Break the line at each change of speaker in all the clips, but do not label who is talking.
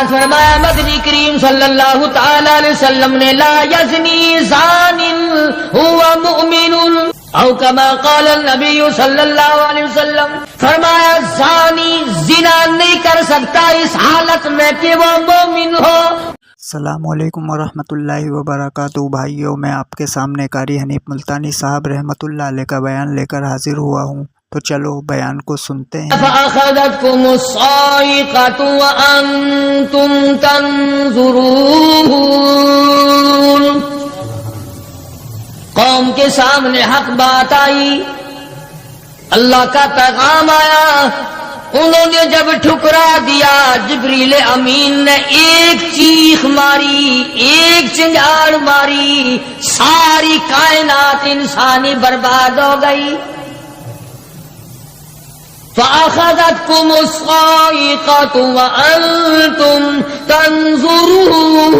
ارشاد فرمایا مدنی کریم صلی اللہ تعالی علیہ وسلم نے لا یزنی زان هو مؤمن او کما قال النبی صلی اللہ علیہ وسلم، فرمایا زانی زنا نہیں کر سکتا اس حالت میں کہ وہ مومن ہو۔
السلام علیکم ورحمۃ اللہ وبرکاتہ۔ بھائیوں، میں آپ کے سامنے قاری حنیف ملتانی صاحب رحمۃ اللہ علیہ کا بیان لے کر حاضر ہوا ہوں، تو چلو بیان کو سنتے ہیں۔
فَأَخَذَتْكُمُ الصَّاعِقَةُ وَأَنْتُمْ تَنْظُرُونَ، قوم کے سامنے حق بات آئی، اللہ کا پیغام آیا، انہوں نے جب ٹھکرا دیا، جبریل امین نے ایک چیخ ماری، ایک چنگاڑ ماری، ساری کائنات انسانی برباد ہو گئی۔ فَأَخَذَتْكُمُ الصَّاعِقَةُ وَأَنْتُمْ تَنْظُرُونَ،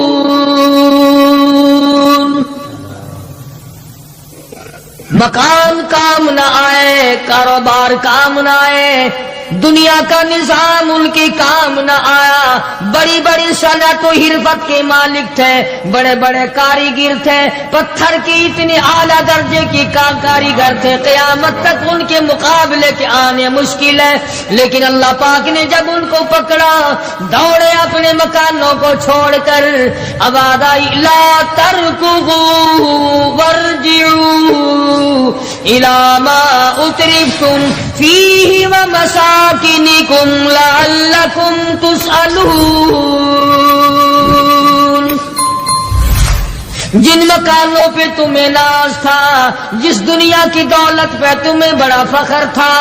مکان کام نہ آئے، کاروبار کام نہ آئے، دنیا کا نظام ان کی کام نہ آیا، بڑی بڑی صنعت و حرفت کے مالک تھے، بڑے بڑے کاریگر تھے، پتھر کی اتنی اعلیٰ درجے کی کاریگر تھے، قیامت تک ان کے مقابلے کے آنے مشکل ہے، لیکن اللہ پاک نے جب ان کو پکڑا، دوڑے اپنے مکانوں کو چھوڑ کر، آواز آئی لا ترکضوا وارجعوا الی ما اترفتم فیہ ومساکنکم لعلکم تسألون، جن مکانوں پہ تمہیں ناز تھا، جس دنیا کی دولت پہ تمہیں بڑا فخر تھا،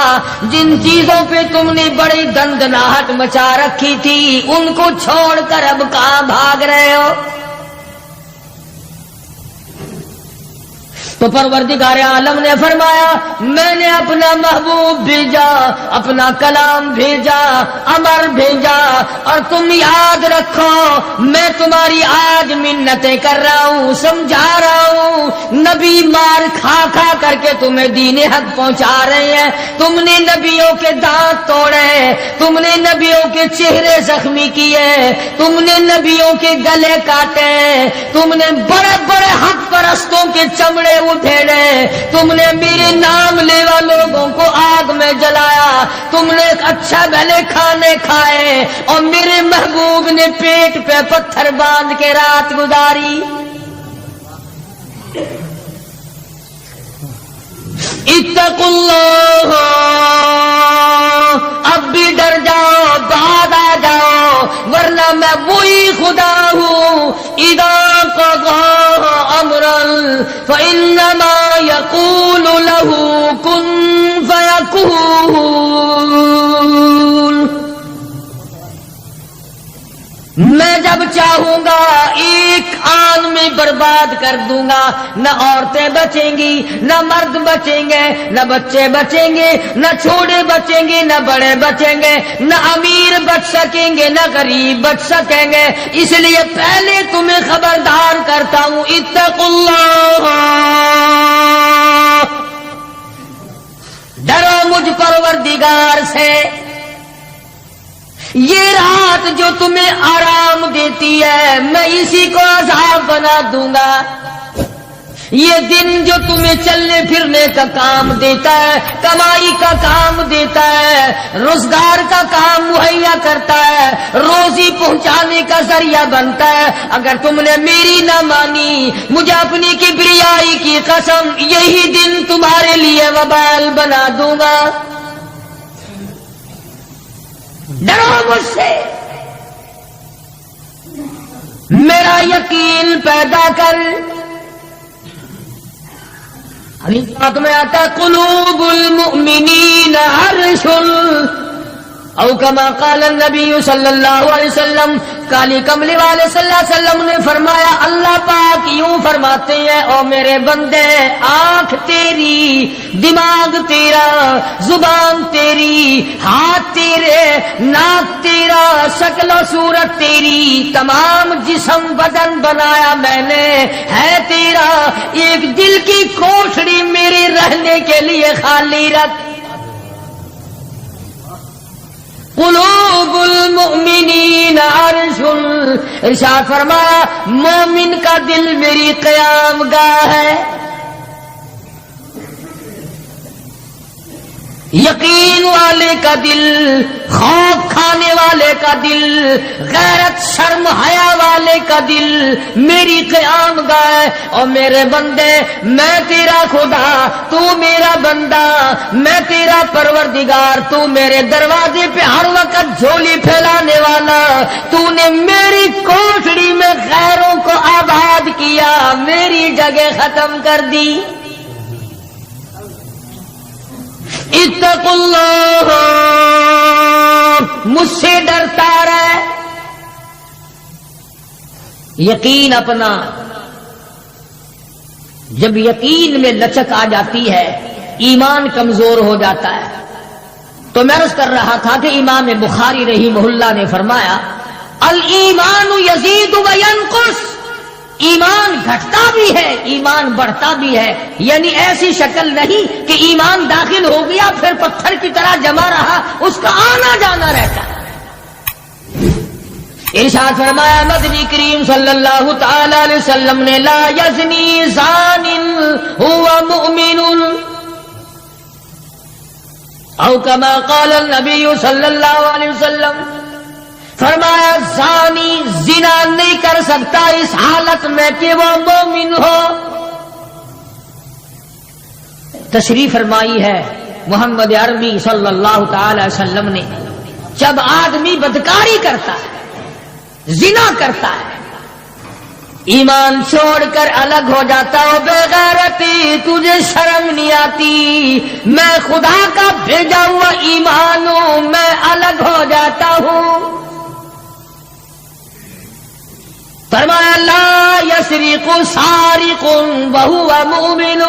جن چیزوں پہ تم نے بڑی دندناہٹ مچا رکھی تھی، ان کو چھوڑ کر اب کہاں بھاگ رہے ہو؟ تو پروردگار عالم نے فرمایا میں نے اپنا محبوب بھیجا، اپنا کلام بھیجا، امر بھیجا، اور تم یاد رکھو میں تمہاری آج منتیں کر رہا ہوں، سمجھا رہا ہوں، نبی مار کھا کھا کر کے تمہیں دین حق پہنچا رہے ہیں، تم نے نبیوں کے دانت توڑے، تم نے نبیوں کے چہرے زخمی کیے، تم نے نبیوں کے گلے کاٹے، تم نے بڑے بڑے حق پرستوں کے چمڑے اٹھیڑے، تم نے میرے نام لیوا لوگوں کو آگ میں جلایا، تم نے اچھا بھلے کھانے کھائے، اور میرے محبوب نے پیٹ پہ پتھر باندھ کے رات گزاری۔ اتقوا اللہ، اب بھی ڈر جاؤ، بعد آ جاؤ، ورنہ میں وہی خدا ہوں، اذا قضى امرا فانما يقول له كن فيكون، میں جب چاہوں گا ایک آن میں برباد کر دوں گا، نہ عورتیں بچیں گی، نہ مرد بچیں گے، نہ بچے بچیں گے، نہ چھوٹے بچیں گے، نہ بڑے بچیں گے، نہ امیر بچ سکیں گے، نہ غریب بچ سکیں گے، اس لیے پہلے تمہیں خبردار کرتا ہوں اتقوا اللہ، ڈرو مجھ پروردگار سے، یہ رات جو تمہیں آرام دیتی ہے میں اسی کو عذاب بنا دوں گا، یہ دن جو تمہیں چلنے پھرنے کا کام دیتا ہے، کمائی کا کام دیتا ہے، روزگار کا کام مہیا کرتا ہے، روزی پہنچانے کا ذریعہ بنتا ہے، اگر تم نے میری نہ مانی، مجھے اپنی کبریائی کی قسم یہی دن تمہارے لیے وبال بنا دوں گا، ڈرو مجھ سے، میرا یقین پیدا کر۔ حدیث پاک میں آتا قلوب المؤمنین عرش، او کما قال النبی صلی اللہ علیہ وسلم، کالی کملی والے صلی اللہ علیہ وسلم نے فرمایا اللہ پاک یوں فرماتے ہیں او میرے بندے، آنکھ تیری، دماغ تیرا، زبان تیری، ہاتھ تیرے، ناک تیرا، شکل و صورت تیری، تمام جسم بدن بنایا میں نے ہے تیرا، ایک دل کی کوٹھڑی میرے رہنے کے لیے خالی رکھ۔ قلوب المؤمنین عرش ارشاد فرمایا مومن کا دل میری قیام گاہ ہے، یقین والے کا دل، خوف کھانے والے کا دل، غیرت شرم حیا والے کا دل میری قیام گاہ ہے۔ اور میرے بندے میں تیرا خدا، تو میرا بندہ، میں تیرا پروردگار، تو میرے دروازے پہ ہر وقت جھولی پھیلانے والا، تو نے میری کوٹڑی میں غیروں کو آباد کیا، میری جگہ ختم کر دی۔ اتقوا اللہ، مجھ سے ڈرتا رہے۔ یقین اپنا، جب یقین میں لچک آ جاتی ہے ایمان کمزور ہو جاتا ہے۔ تو میں عرض کر رہا تھا کہ امام بخاری رحمہ اللہ نے فرمایا الایمان یزید و ینقص، ایمان گھٹتا بھی ہے ایمان بڑھتا بھی ہے، یعنی ایسی شکل نہیں کہ ایمان داخل ہو گیا پھر پتھر کی طرح جمع رہا، اس کا آنا جانا رہتا ہے۔ ارشاد فرمایا مدنی کریم صلی اللہ تعالی علیہ وسلم نے لا یزنی زان هو مؤمن او کما قال النبی صلی اللہ علیہ وسلم، فرمایا زانی زنا نہیں کر سکتا اس حالت میں کہ وہ مومن ہو۔ تشریف فرمائی ہے محمد عربی صلی اللہ تعالی وسلم نے، جب آدمی بدکاری کرتا ہے، زنا کرتا ہے، ایمان چھوڑ کر الگ ہو جاتا ہو، بے غیرتی تجھے شرم نہیں آتی، میں خدا کا بھیجا ہوا ایمان ہوں، میں الگ ہو جاتا ہوں۔ فرمایا لا یسرق سارق وهو مؤمن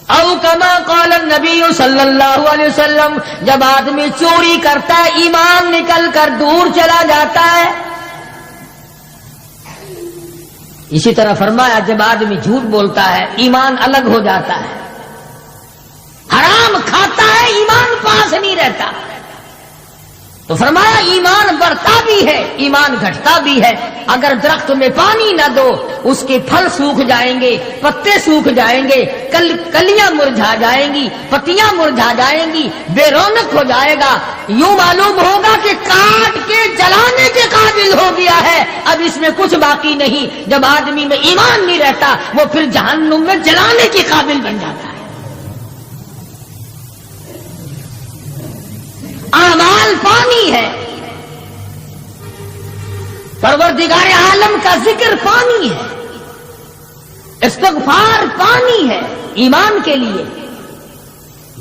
او کما قال النبی صلی اللہ علیہ وسلم، جب آدمی چوری کرتا ہے ایمان نکل کر دور چلا جاتا ہے۔ اسی طرح فرمایا جب آدمی جھوٹ بولتا ہے ایمان الگ ہو جاتا ہے، حرام کھاتا ہے ایمان پاس نہیں رہتا۔ تو فرمایا ایمان بڑھتا بھی ہے ایمان گھٹتا بھی ہے، اگر درخت میں پانی نہ دو اس کے پھل سوکھ جائیں گے، پتے سوکھ جائیں گے، کلیاں مرجھا جائیں گی، پتیاں مرجھا جائیں گی، بے رونق ہو جائے گا، یوں معلوم ہوگا کہ کاٹ کے جلانے کے قابل ہو گیا ہے، اب اس میں کچھ باقی نہیں۔ جب آدمی میں ایمان نہیں رہتا وہ پھر جہنم میں جلانے کے قابل بن جاتا ہے۔ اعمال پانی ہے، پروردگار عالم کا ذکر پانی ہے، استغفار پانی ہے ایمان کے لیے،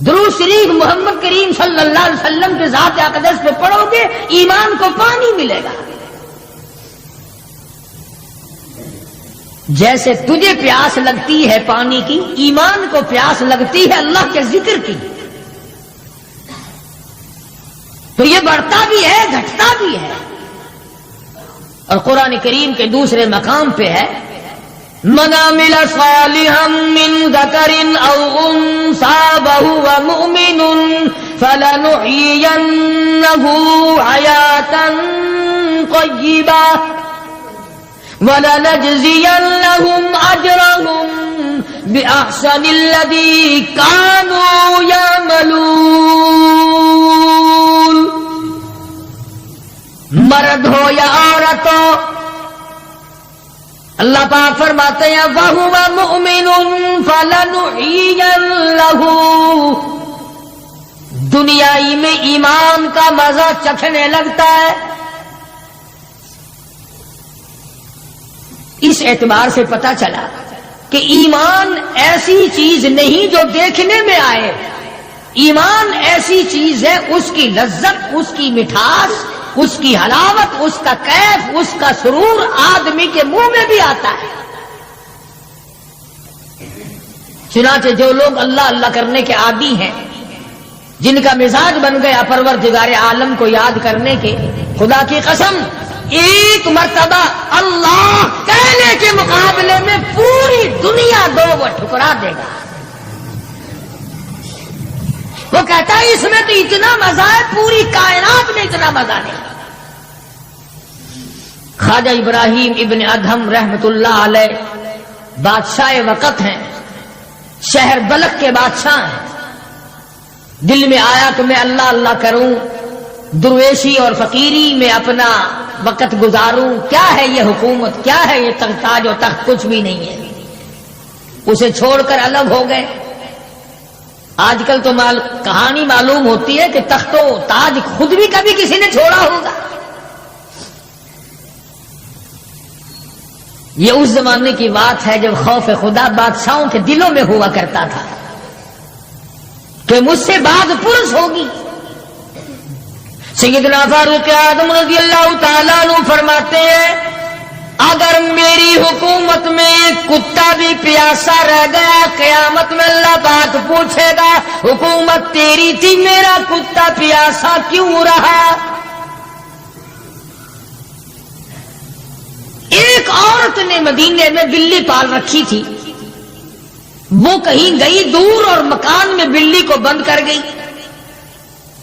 درود شریف محمد کریم صلی اللہ علیہ وسلم کے ذات اقدس پہ پڑھو گے ایمان کو پانی ملے گا۔ جیسے تجھے پیاس لگتی ہے پانی کی، ایمان کو پیاس لگتی ہے اللہ کے ذکر کی۔ تو یہ بڑھتا بھی ہے گھٹتا بھی ہے، اور قرآن کریم کے دوسرے مقام پہ ہے من عمل صالحا من ذکر او انثى وهو مؤمن فلنحيينه حياة طيبة وَلَنَجْزِيَنَّهُمْ أَجْرَهُمْ بِأَحْسَنِ الَّذِي كَانُوا يَعْمَلُونَ۔ مرد ہو یا عورت ہو، اللہ پاک فرماتے ہیں وَهُوَ مُؤْمِنٌ فَلَنُحْيِيَنَّهُ، دنیائی میں ایمان کا مزہ چکھنے لگتا ہے۔ اس اعتبار سے پتہ چلا کہ ایمان ایسی چیز نہیں جو دیکھنے میں آئے، ایمان ایسی چیز ہے اس کی لذت، اس کی مٹھاس، اس کی حلاوت، اس کا کیف، اس کا سرور آدمی کے منہ میں بھی آتا ہے۔ چنانچہ جو لوگ اللہ اللہ کرنے کے عادی ہیں، جن کا مزاج بن گیا پروردگار عالم کو یاد کرنے کے، خدا کی قسم ایک مرتبہ اللہ کہنے کے مقابلے میں پوری دنیا دو وہ ٹھکرا دے گا۔ وہ کہتا ہے اس میں تو اتنا مزہ ہے، پوری کائنات میں اتنا مزہ نہیں۔ خواجہ ابراہیم ابن ادہم رحمت اللہ علیہ بادشاہ وقت ہیں، شہر بلخ کے بادشاہ ہیں۔ دل میں آیا کہ میں اللہ اللہ کروں، درویشی اور فقیری میں اپنا وقت گزاروں، کیا ہے یہ حکومت، کیا ہے یہ تاج و تخت، کچھ بھی نہیں ہے۔ اسے چھوڑ کر الگ ہو گئے۔ آج کل تو کہانی معلوم ہوتی ہے کہ تخت و تاج خود بھی کبھی کسی نے چھوڑا ہوگا۔ یہ اس زمانے کی بات ہے جب خوف خدا بادشاہوں کے دلوں میں ہوا کرتا تھا کہ مجھ سے بعد پرس ہوگی۔ سیدنا فاروق اعظم رضی اللہ تعالیٰ عنہ فرماتے ہیں اگر میری حکومت میں ایک کتا بھی پیاسا رہ گیا، قیامت میں اللہ پاک پوچھے گا حکومت تیری تھی، میرا کتا پیاسا کیوں رہا؟ ایک عورت نے مدینے میں بلی پال رکھی تھی، وہ کہیں گئی دور اور مکان میں بلی کو بند کر گئی،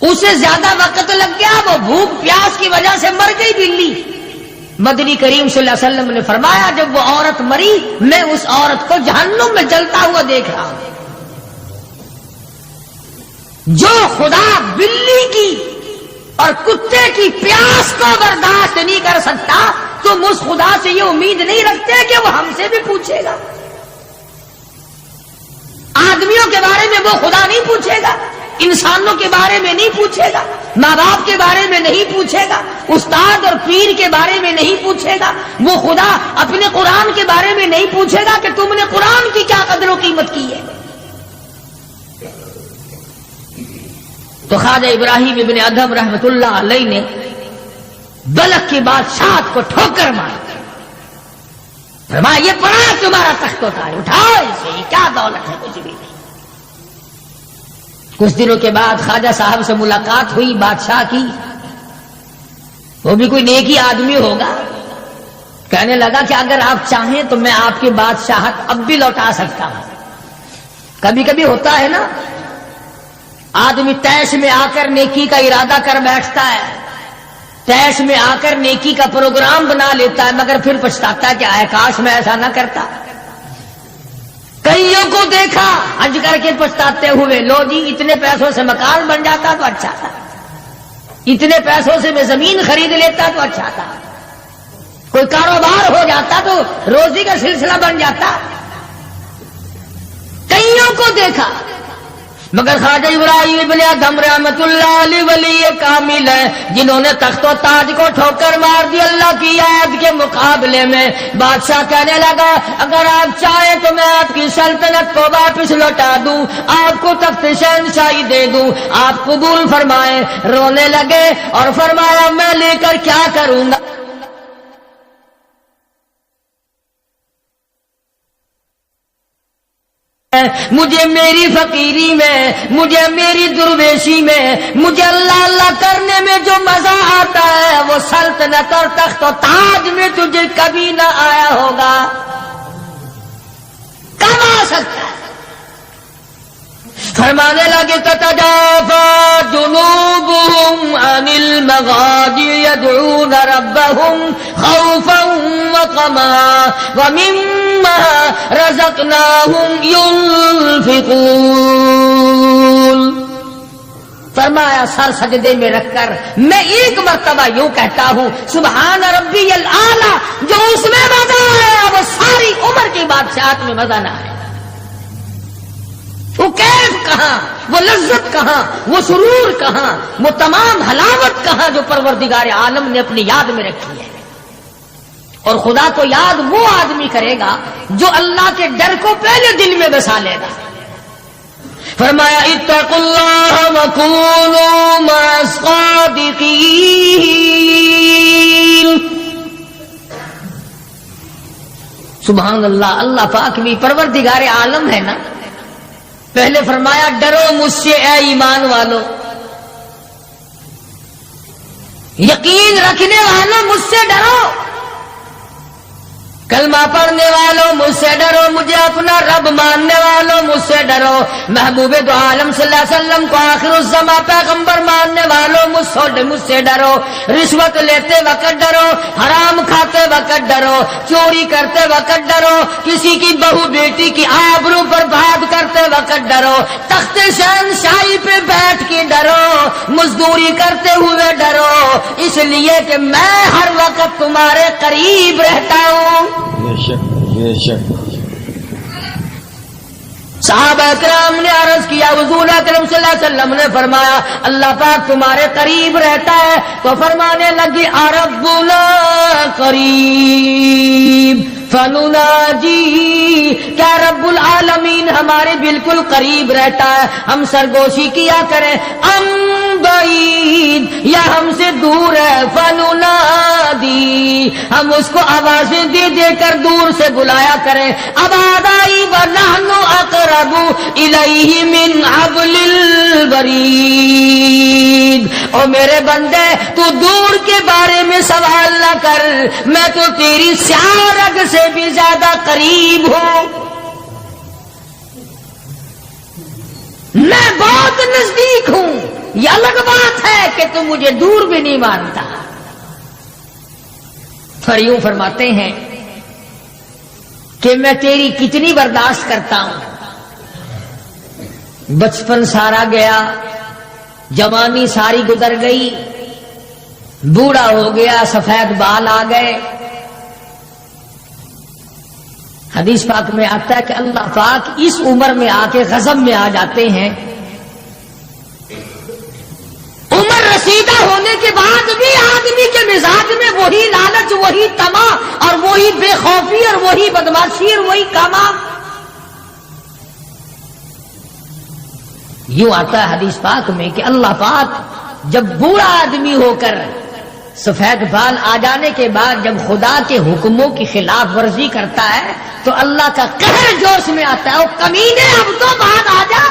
اسے زیادہ وقت لگ گیا، وہ بھوک پیاس کی وجہ سے مر گئی بلی۔ مدنی کریم صلی اللہ علیہ وسلم نے فرمایا جب وہ عورت مری میں اس عورت کو جہنم میں جلتا ہوا دیکھ رہا ہوں۔ جو خدا بلی کی اور کتے کی پیاس کو برداشت نہیں کر سکتا، تم اس خدا سے یہ امید نہیں رکھتے کہ وہ ہم سے بھی پوچھے گا۔ آدمیوں کے بارے میں وہ خدا نہیں پوچھے گا، انسانوں کے بارے میں نہیں پوچھے گا، ماں باپ کے بارے میں نہیں پوچھے گا، استاد اور پیر کے بارے میں نہیں پوچھے گا، وہ خدا اپنے قرآن کے بارے میں نہیں پوچھے گا کہ تم نے قرآن کی کیا قدر و قیمت کی ہے۔ تو خواجہ ابراہیم ابن ادہم رحمت اللہ علیہ نے بلخ کی بادشاہت کو ٹھوکر ماری، فرمایا یہ پڑا تمہارا تخت و تاج، اٹھاؤ اسے، یہ کیا دولت ہے، کچھ بھی نہیں۔ کچھ دنوں کے بعد خواجہ صاحب سے ملاقات ہوئی بادشاہ کی، وہ بھی کوئی نیکی آدمی ہوگا، کہنے لگا کہ اگر آپ چاہیں تو میں آپ کی بادشاہت اب بھی لوٹا سکتا ہوں۔ کبھی کبھی ہوتا ہے نا، آدمی تیش میں آ کر نیکی کا ارادہ کر بیٹھتا ہے، تیش میں آ کر نیکی کا پروگرام بنا لیتا ہے، مگر پھر پچھتاتا ہے کہ اے کاش میں ایسا نہ کرتا۔ کئیوں کو دیکھا حج کر کے پچھتاتے ہوئے، لو جی اتنے پیسوں سے مکان بن جاتا تو اچھا تھا، اتنے پیسوں سے میں زمین خرید لیتا تو اچھا تھا، کوئی کاروبار ہو جاتا تو روزی کا سلسلہ بن جاتا۔ کئیوں کو دیکھا، مگر خواجہ ابراہیم ابن ادہم رحمت اللہ علیہ ولی کامل ہے جنہوں نے تخت و تاج کو ٹھوکر مار دی۔ اللہ کی یاد کے مقابلے میں بادشاہ کہنے لگا اگر آپ چاہیں تو میں آپ کی سلطنت کو واپس لوٹا دوں، آپ کو تخت شہنشاہی دے دوں، آپ قبول فرمائیں۔ رونے لگے اور فرمایا میں لے کر کیا کروں گا، مجھے میری فقیری میں، مجھے میری درویشی میں، مجھے اللہ اللہ کرنے میں جو مزہ آتا ہے وہ سلطنت اور تخت و تاج میں تجھے کبھی نہ آیا ہوگا، کب آ سکتا ہے؟ فرمانے لگے تتجافى جنوبهم عن المضاجع يدعون ربهم خوفا وطمعا ومما رزقناهم ينفقون۔ فرمایا سر سجدے میں رکھ کر میں ایک مرتبہ یوں کہتا ہوں سبحان ربی الاعلی، جو اس میں مزہ آیا وہ ساری عمر کی بادشاہت میں مزہ نہ آیا۔ وہ کیف کہاں، وہ لذت کہاں، وہ سرور کہاں، وہ تمام حلاوت کہاں جو پروردگار عالم نے اپنی یاد میں رکھی ہے۔ اور خدا کو یاد وہ آدمی کرے گا جو اللہ کے ڈر کو پہلے دل میں بسا لے گا۔ فرمایا اتقوا اللہ وکونوا مع الصادقین۔ سبحان اللہ، اللہ پاک بھی پروردگار عالم ہے نا۔ پہلے فرمایا ڈرو مجھ سے اے ایمان والو، یقین رکھنے والوں مجھ سے ڈرو، کلمہ پڑھنے والوں مجھ سے ڈرو، مجھے اپنا رب ماننے والوں مجھ سے ڈرو، محبوب دو عالم صلی اللہ علیہ وسلم کو آخر الزماں پیغمبر ماننے والوں مجھ سے ڈرو، رشوت لیتے وقت ڈرو، حرام کھاتے ڈرو, چوری کرتے وقت ڈرو, کسی کی بہو بیٹی کی آبرو برباد کرتے وقت ڈرو, تخت شہنشاہی پہ بیٹھ کے ڈرو, مزدوری کرتے ہوئے ڈرو, اس لیے کہ میں ہر وقت تمہارے قریب رہتا ہوں.
بے شک بے شک.
صحابہ کرام نے عرض کیا حضور اکرم صلی اللہ علیہ وسلم نے فرمایا اللہ پاک تمہارے قریب رہتا ہے, تو فرمانے لگی ربنا قریب فنناجی, کیا رب العالمین ہمارے بالکل قریب رہتا ہے, ہم سرگوشی کیا کریں, ام بعید یا ہم سے دور ہے, فننادی ہم اس کو آوازیں دے دے کر دور سے بلایا کریں, ابادائی ونحن اقرب الیہ من حبل الورید. او میرے بندے تو دور کے بارے میں سوال نہ کر, میں تو تیری سیاہ رگ سے بھی زیادہ قریب ہوں, میں بہت نزدیک ہوں. یہ الگ بات ہے کہ تم مجھے دور بھی نہیں مانتا. پھر یوں فرماتے ہیں کہ میں تیری کتنی برداشت کرتا ہوں. بچپن سارا گیا, جوانی ساری گزر گئی, بوڑھا ہو گیا, سفید بال آ گئے. حدیث پاک میں آتا ہے کہ اللہ پاک اس عمر میں آ کے غضب میں آ جاتے ہیں. عمر رسیدہ ہونے کے بعد بھی آدمی کے مزاج میں وہی لالچ, وہی طمع اور وہی بے خوفی اور وہی بدماشی اور وہی کاما. یوں آتا ہے حدیث پاک میں کہ اللہ پاک جب بوڑھا آدمی ہو کر سفید بال آ جانے کے بعد جب خدا کے حکموں کی خلاف ورزی کرتا ہے تو اللہ کا قہر جوش میں آتا ہے, او کمینے اب تو بعد آ جا.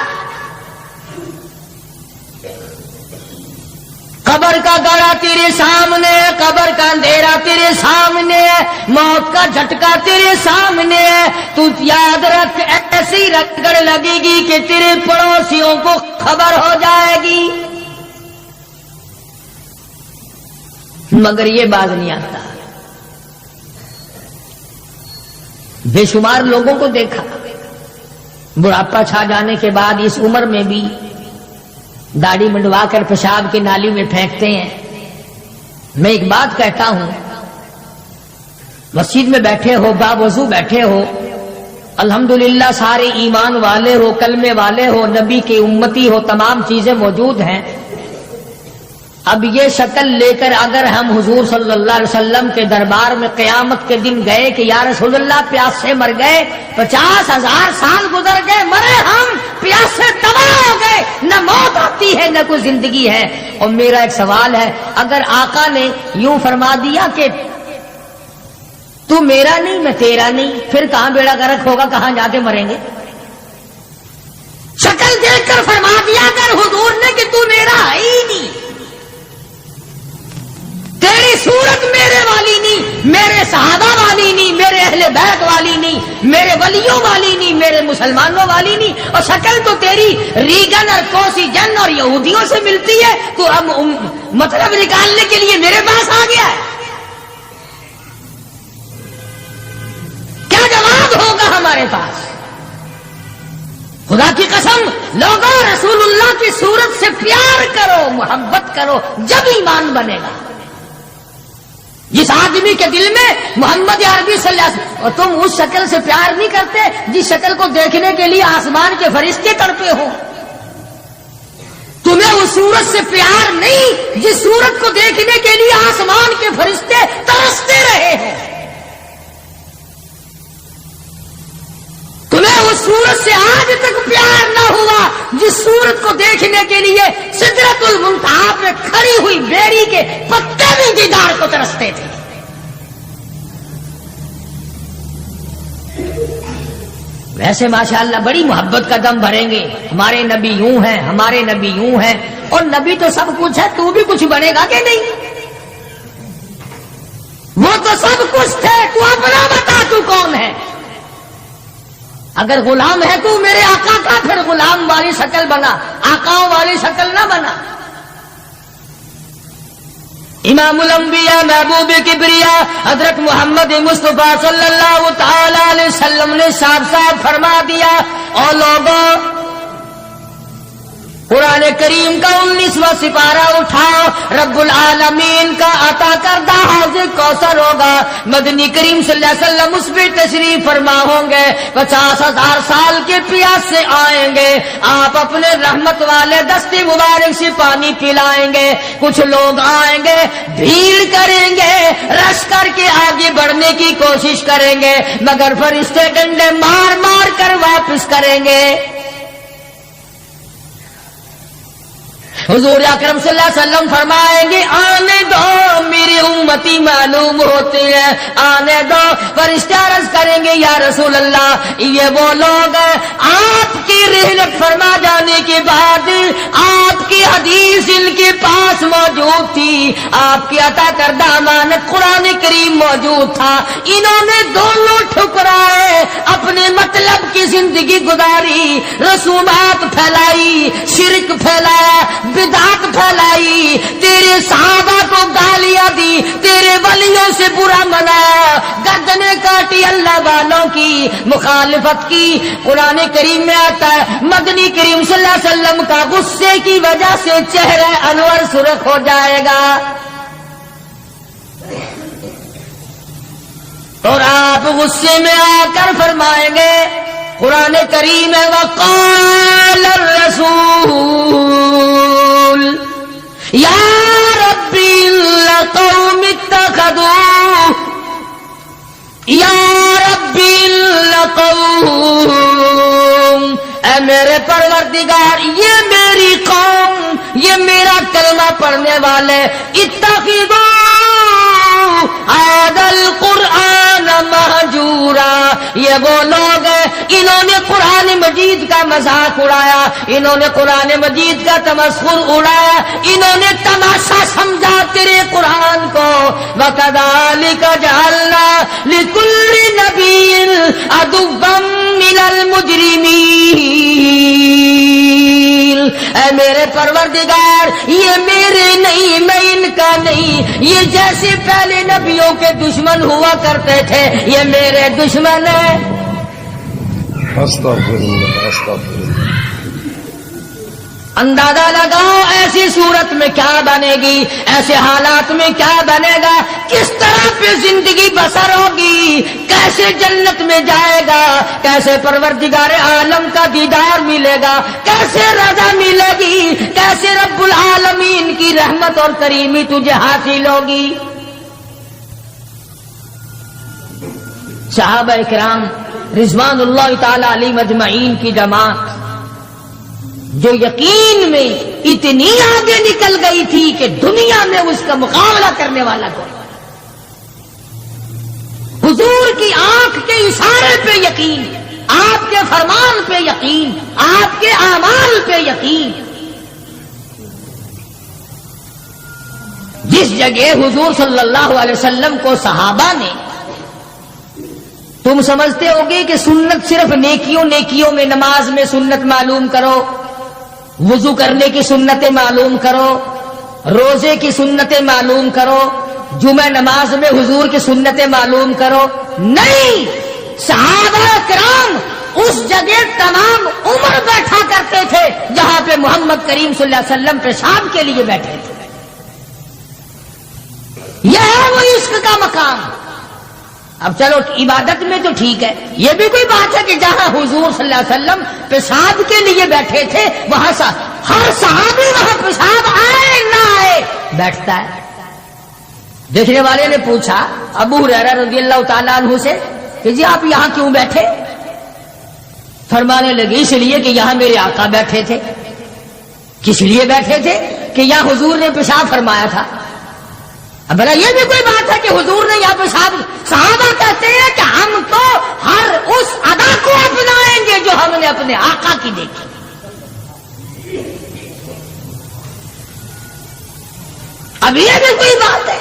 قبر کا گڑا تیرے سامنے ہے, قبر کا اندھیرا تیرے سامنے ہے, موت کا جھٹکا تیرے سامنے ہے. تو یاد رکھ ایسی رگڑ لگے گی کہ تیرے پڑوسیوں کو خبر ہو جائے گی, مگر یہ باز نہیں آتا. بے شمار لوگوں کو دیکھا بڑھاپا چھا جانے کے بعد اس عمر میں بھی داڑھی منڈوا کر پیشاب کی نالی میں پھینکتے ہیں. میں ایک بات کہتا ہوں, مسجد میں بیٹھے ہو, باوضو بیٹھے ہو, الحمدللہ سارے ایمان والے ہو, کلمے والے ہو, نبی کی امتی ہو, تمام چیزیں موجود ہیں. اب یہ شکل لے کر اگر ہم حضور صلی اللہ علیہ وسلم کے دربار میں قیامت کے دن گئے کہ یا رسول اللہ پیاس سے مر گئے, 50,000 سال گزر گئے, مرے ہم, پیاس سے تباہ ہو گئے, نہ موت آتی ہے نہ کوئی زندگی ہے. اور میرا ایک سوال ہے, اگر آقا نے یوں فرما دیا کہ تو میرا نہیں میں تیرا نہیں, پھر کہاں بیڑا غرق ہوگا, کہاں جا کے مریں گے؟ شکل دیکھ کر فرما دیا کر حضور نے کہ تو میرا ہے ہی نہیں, تیری صورت میرے والی نہیں, میرے صحابہ والی نہیں, میرے اہل بیت والی نہیں, میرے ولیوں والی نہیں, میرے مسلمانوں والی نہیں, اور شکل تو تیری ریگن اور کوسی جن اور یہودیوں سے ملتی ہے. تو اب مطلب نکالنے کے لیے میرے پاس آ گیا ہے. کیا جواب ہوگا ہمارے پاس؟ خدا کی قسم لوگوں, رسول اللہ کی صورت سے پیار کرو, محبت کرو, جب ایمان بنے گا. جس آدمی کے دل میں محمد عربی صلی اللہ علیہ وسلم, اور تم اس شکل سے پیار نہیں کرتے جس شکل کو دیکھنے کے لیے آسمان کے فرشتے تڑپے ہو. تمہیں اس صورت سے پیار نہیں جس صورت کو دیکھنے کے لیے آسمان کے فرشتے ترستے رہے ہیں. تمہیں اس صورت سے آج تک پیار نہ ہوا جس صورت کو دیکھنے کے لیے سدرۃ المنتہا پہ کھڑی ہوئی بیری کے پتے بھی دیدار کو ترستے تھے. ویسے ماشاءاللہ بڑی محبت کا دم بھریں گے, ہمارے نبی یوں ہیں, ہمارے نبی یوں ہیں, اور نبی تو سب کچھ ہے, تو بھی کچھ بنے گا کہ نہیں؟ وہ تو سب کچھ تھے, تو اپنا بتا تو کون ہے؟ اگر غلام ہے تو میرے آقا کا, پھر غلام والی شکل بنا, آقاؤں والی شکل نہ بنا. امام الانبیاء محبوب کبریا حضرت محمد مصطفیٰ صلی اللہ تعالی علیہ وسلم نے صاف صاف فرما دیا، اور لوگوں قرآن کریم کا 19واں سپارہ اٹھاؤ، رب العالمین کا عطا کردہ حوض کوثر ہوگا، مدنی کریم صلی اللہ علیہ وسلم اس پہ تشریف فرما ہوں گے، 50,000 سال کے پیاس سے آئیں گے، آپ اپنے رحمت والے دستے مبارک سے پانی پلائیں گے، کچھ لوگ آئیں گے بھیڑ کریں گے، رش کر کے آگے بڑھنے کی کوشش کریں گے، مگر فرشتے ڈنڈے مار مار کر واپس کریں گے۔ حضور اکرم صلی اللہ علیہ وسلم فرمائیں گے آنے دو میری امتی معلوم ہوتے ہیں، آنے دو۔ فرشتے عرض کریں گے یا رسول اللہ یہ وہ لوگ ہیں آپ کی رحلت فرما جانے کے بعد آپ کی حدیث ان کے پاس موجود تھی، آپ کی عطا کردہ امانت قرآن کریم موجود تھا، انہوں نے دونوں ٹھکرائے، اپنے مطلب کی زندگی گزاری، رسومات پھیلائی، شرک پھیلایا، بدعت پھیلائی، تیرے صحابہ کو گالیاں دی، تیرے ولیوں سے برا منایا، گردنیں کاٹی اللہ والوں کی، مخالفت کی۔ قرآن کریم میں آتا ہے مدنی کریم صلی اللہ علیہ وسلم کا غصے کی وجہ سے چہرہ انور سرخ ہو جائے گا، اور آپ غصے میں آ کر فرمائیں گے، قرآن کریم ہے وقال الرسول یا ربی لقوم اتخذوا یا ربی لقوم، اے میرے پروردگار یہ میری قوم، یہ میرا کلمہ پڑھنے والے، اتخذوا هذا القرآن مہجورا، یہ وہ لوگ ہیں انہوں نے قرآن مجید کا مذاق اڑایا، انہوں نے قرآن مجید کا تمسخر اڑایا، انہوں نے تماشا سمجھا تیرے قرآن کو۔ وَكَذَلِكَ جَعَلْنَا لِكُلِّ نَبِيٍّ عَدُوًّا مِّنَ الْمُجْرِمِينَ، اے میرے پروردگار یہ میرے نہیں، میں ان کا نہیں، یہ جیسے پہلے نبیوں کے دشمن ہوا کرتے تھے یہ میرے دشمن ہیں۔
استغفراللہ استغفراللہ۔
اندازہ لگاؤ ایسی صورت میں کیا بنے گی، ایسے حالات میں کیا بنے گا، کس طرح پہ زندگی بسر ہوگی، کیسے جنت میں جائے گا، کیسے پروردگار عالم کا دیدار ملے گا، کیسے رضا ملے گی، کیسے رب العالمین کی رحمت اور کریمی تجھے حاصل ہوگی۔ صحابہ کرام رضوان اللہ تعالی علیہم اجمعین کی جماعت جو یقین میں اتنی آگے نکل گئی تھی کہ دنیا میں اس کا مقابلہ کرنے والا کوئی، حضور کی آنکھ کے اشارے پہ یقین، آپ کے فرمان پہ یقین، آپ کے اعمال پہ یقین۔ جس جگہ حضور صلی اللہ علیہ وسلم کو صحابہ نے، تم سمجھتے ہوگے کہ سنت صرف نیکیوں میں، نماز میں سنت معلوم کرو، وضو کرنے کی سنتیں معلوم کرو، روزے کی سنتیں معلوم کرو، جمعہ نماز میں حضور کی سنتیں معلوم کرو، نہیں، صحابہ کرام اس جگہ تمام عمر بیٹھا کرتے تھے جہاں پہ محمد کریم صلی اللہ علیہ وسلم پیشاب کے لیے بیٹھے تھے۔ یہ ہے وہ عشق کا مقام۔ اب چلو عبادت میں تو ٹھیک ہے، یہ بھی کوئی بات ہے کہ جہاں حضور صلی اللہ علیہ وسلم پیشاب کے لیے بیٹھے تھے وہاں ہر صحابی وہاں پیشاب آئے نہ آئے بیٹھتا ہے۔ دیکھنے والے نے پوچھا ابو ہریرہ رضی اللہ تعالیٰ عنہ سے کہ جی آپ یہاں کیوں بیٹھے؟ فرمانے لگے اس لیے کہ یہاں میرے آقا بیٹھے تھے۔ کس لیے بیٹھے تھے؟ کہ یہاں حضور نے پیشاب فرمایا تھا۔ اب بھلا یہ بھی کوئی بات ہے کہ حضور نے یہاں پیشاب، صحابہ کہتے ہیں کہ ہم تو ہر اس ادا کو اپنائیں گے جو ہم نے اپنے آقا کی دیکھی۔ اب یہ بھی کوئی بات ہے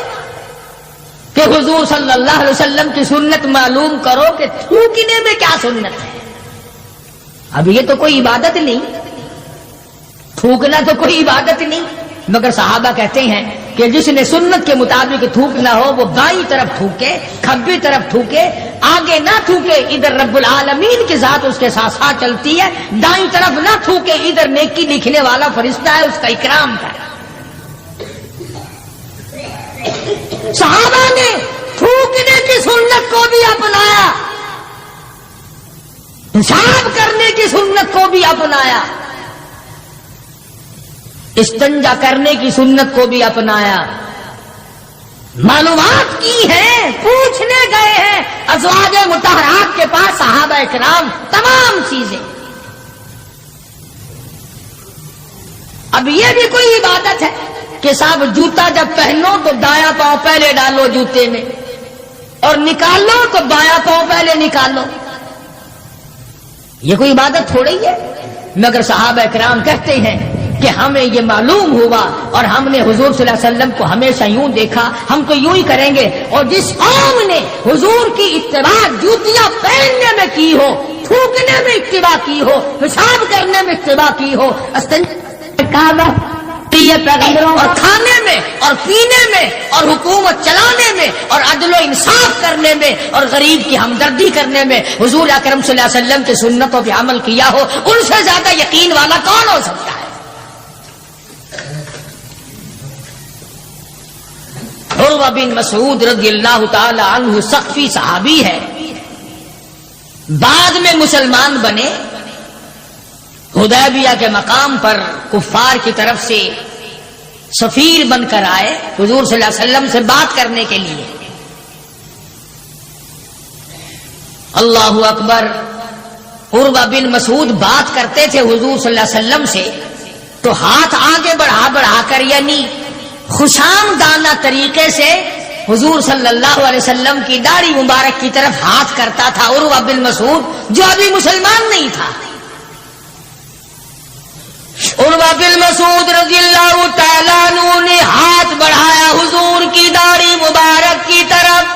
کہ حضور صلی اللہ علیہ وسلم کی سنت معلوم کرو کہ تھوکنے میں کیا سنت ہے۔ اب یہ تو کوئی عبادت نہیں، تھوکنا تو کوئی عبادت نہیں، مگر صحابہ کہتے ہیں کہ جس نے سنت کے مطابق تھوکنا ہو وہ بائیں طرف تھوکے، کھبی طرف تھوکے، آگے نہ تھوکے، ادھر رب العالمین کی ذات اس کے ساتھ ساتھ چلتی ہے، دائیں طرف نہ تھوکے، ادھر نیکی لکھنے والا فرشتہ ہے، اس کا اکرام کرے۔ صحابہ نے تھوکنے کی سنت کو بھی اپنایا، پیشاب کرنے کی سنت کو بھی اپنایا، استنجا کرنے کی سنت کو بھی اپنایا، معلومات کی ہیں، پوچھنے گئے ہیں ازواج مطہرات کے پاس صحابہ کرام تمام چیزیں۔ اب یہ بھی کوئی عبادت ہے کہ صاحب جوتا جب پہنو تو دایاں پاؤں پہلے ڈالو جوتے میں اور نکالو تو بایاں پاؤں پہلے نکالو؟ یہ کوئی عبادت تھوڑی ہے، مگر صحابہ کرام کہتے ہیں کہ ہمیں یہ معلوم ہوا اور ہم نے حضور صلی اللہ علیہ وسلم کو ہمیشہ یوں دیکھا، ہم تو یوں ہی کریں گے۔ اور جس قوم نے حضور کی اتباع جوتیاں پہننے میں کی ہو، تھوکنے میں اتباع کی ہو، پیشاب کرنے میں اتباع کی ہو، پیغمبروں اور کھانے میں اور پینے میں اور حکومت چلانے میں اور عدل و انصاف کرنے میں اور غریب کی ہمدردی کرنے میں حضور اکرم صلی اللہ علیہ وسلم کی سنتوں پہ عمل کیا ہو، ان سے زیادہ یقین والا کون ہو سکتا ہے؟ عروہ بن مسعود رضی اللہ تعالی عنہ سقفی صحابی ہے، بعد میں مسلمان بنے، حدیبیہ کے مقام پر کفار کی طرف سے سفیر بن کر آئے حضور صلی اللہ علیہ وسلم سے بات کرنے کے لیے۔ اللہ اکبر، عروہ بن مسعود بات کرتے تھے حضور صلی اللہ علیہ وسلم سے تو ہاتھ آگے بڑھا بڑھا کر، یعنی خوشامدانہ طریقے سے حضور صلی اللہ علیہ وسلم کی داڑھی مبارک کی طرف ہاتھ کرتا تھا عروہ بن مسعود، جو ابھی مسلمان نہیں تھا۔ عروہ بن مسعود رضی اللہ تعالیٰ عنہ نے ہاتھ بڑھایا حضور کی داڑھی مبارک کی طرف،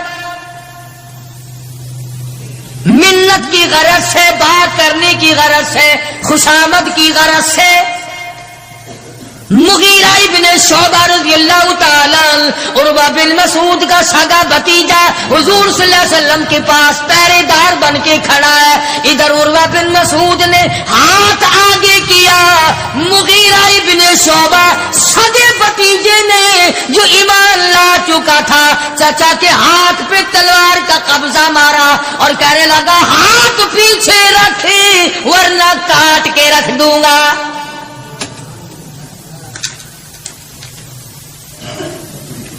منت کی غرض سے، بات کرنے کی غرض سے، خوشامد کی غرض سے۔ مغیرہ ابن شعبہ رضی اللہ تعالیٰ عروہ بن مسعود کا سگا بھتیجا حضور صلی اللہ علیہ وسلم کے پاس پہرے دار بن کے کھڑا ہے، ادھر عروہ بن مسعود نے ہاتھ آگے کیا، مغیرہ ابن شعبہ سگے بھتیجے نے جو ایمان لا چکا تھا چچا کے ہاتھ پہ تلوار کا قبضہ مارا اور کہنے لگا ہاتھ پیچھے رکھے ورنہ کاٹ کے رکھ دوں گا۔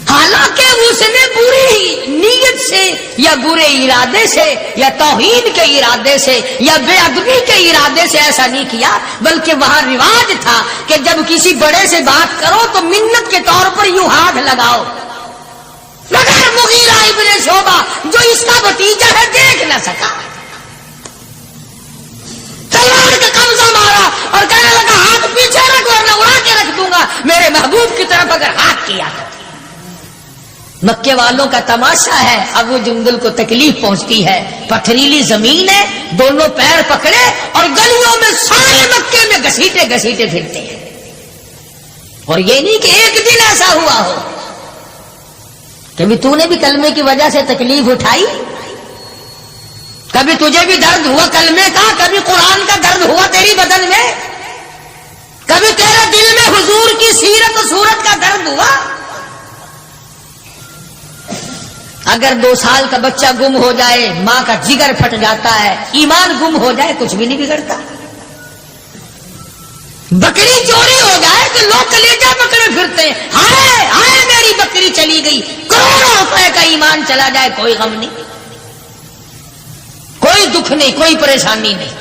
حالانکہ اس نے بری نیت سے یا برے ارادے سے یا توہین کے ارادے سے یا بے ادبی کے ارادے سے ایسا نہیں کیا، بلکہ وہاں رواج تھا کہ جب کسی بڑے سے بات کرو تو منت کے طور پر یوں ہاتھ لگاؤ، مگر مغیرہ ابن شعبہ جو اس کا بھتیجا ہے دیکھ نہ سکا، تلوار کا قبضہ مارا اور کہنے لگا ہاتھ پیچھے رکھ ورنہ اڑا کے رکھ دوں گا میرے محبوب کی طرف اگر ہاتھ کیا تو۔ مکے والوں کا تماشا ہے، ابو جندل کو تکلیف پہنچتی ہے، پتھریلی زمین ہے، دونوں پیر پکڑے اور گلیوں میں سارے مکے میں گھسیٹے گھسیٹے پھرتے ہیں، اور یہ نہیں کہ ایک دن ایسا ہوا ہو۔ کبھی تو نے بھی کلمے کی وجہ سے تکلیف اٹھائی؟ کبھی تجھے بھی درد ہوا کلمے کا؟ کبھی قرآن کا درد ہوا تیری بدن میں؟ کبھی تیرے دل میں حضور کی سیرت و صورت کا درد ہوا؟ اگر 2 سال کا بچہ گم ہو جائے ماں کا جگر پھٹ جاتا ہے، ایمان گم ہو جائے کچھ بھی نہیں بگڑتا۔ بکری چوری ہو جائے تو لوگ کلیجہ پکڑے پھرتے ہیں، ہائے ہائے میری بکری چلی گئی، کروڑوں روپے کا ایمان چلا جائے کوئی غم نہیں، کوئی دکھ نہیں، کوئی پریشانی نہیں۔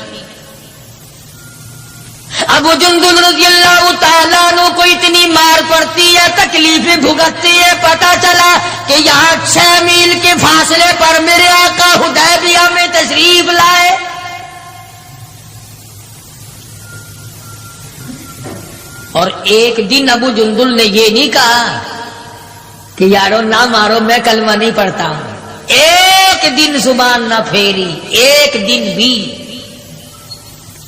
ابو جندل رضی اللہ تعالیٰ عنہ کو اتنی مار پڑتی ہے، تکلیفیں بھگتتی ہے، پتا چلا کہ یہاں 6 میل کے فاصلے پر میرے آقا حدیبیہ میں تشریف لائے۔ اور ایک دن ابو جندل نے یہ نہیں کہا کہ یارو نہ مارو میں کلمہ نہیں پڑھتا ہوں، ایک دن زبان نہ پھیری، ایک دن بھی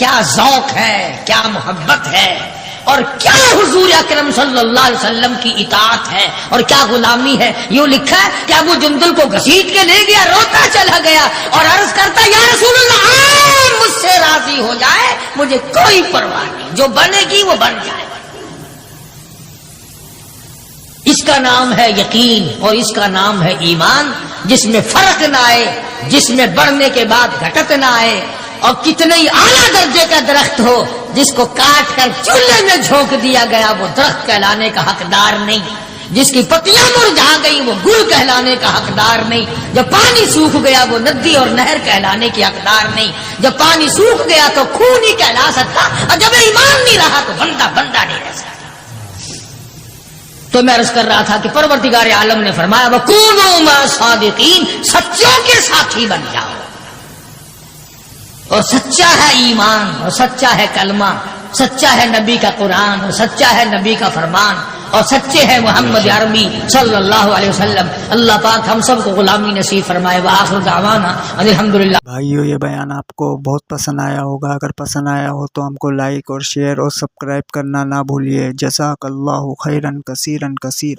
کیا ذوق ہے، کیا محبت ہے، اور کیا حضور اکرم صلی اللہ علیہ وسلم کی اطاعت ہے اور کیا غلامی ہے۔ یوں لکھا ہے کہ ابو جندل کو گھسیٹ کے لے گیا، روتا چلا گیا اور عرض کرتا یا رسول اللہ آپ مجھ سے راضی ہو جائے، مجھے کوئی پرواہ نہیں، جو بنے گی وہ بن جائے۔ اس کا نام ہے یقین اور اس کا نام ہے ایمان، جس میں فرق نہ آئے، جس میں بڑھنے کے بعد گھٹت نہ آئے، اور کتنے ہی اعلیٰ درجے کا درخت ہو، جس کو کاٹ کر چولہے میں جھونک دیا گیا وہ درخت کہلانے کا حقدار نہیں، جس کی پتیاں مرجھا گئی وہ گل کہلانے کا حقدار نہیں، جب پانی سوکھ گیا وہ ندی اور نہر کہلانے کی حقدار نہیں، جب پانی سوکھ گیا تو خون ہی کہلا سکتا، اور جب ایمان نہیں رہا تو بندہ بندہ نہیں رہ سکتا۔ تو میں عرض کر رہا تھا کہ پروردگار عالم نے فرمایا وَكُونُوا مَعَ الصَّادِقِينَ، سچوں کے ساتھی بن جاؤ، اور سچا ہے ایمان، اور سچا ہے کلمہ، سچا ہے نبی کا قرآن، اور سچا ہے نبی کا فرمان، اور سچے ہیں محمد عربی صلی اللہ علیہ وسلم۔ اللہ پاک ہم سب کو غلامی نصیب فرمائے۔ وآخر دعوانا الحمدللہ۔
بھائیو یہ بیان آپ کو بہت پسند آیا ہوگا، اگر پسند آیا ہو تو ہم کو لائک اور شیئر اور سبسکرائب کرنا نہ بھولیے۔ جزاک اللہ خیرا کثیرا کثیرا۔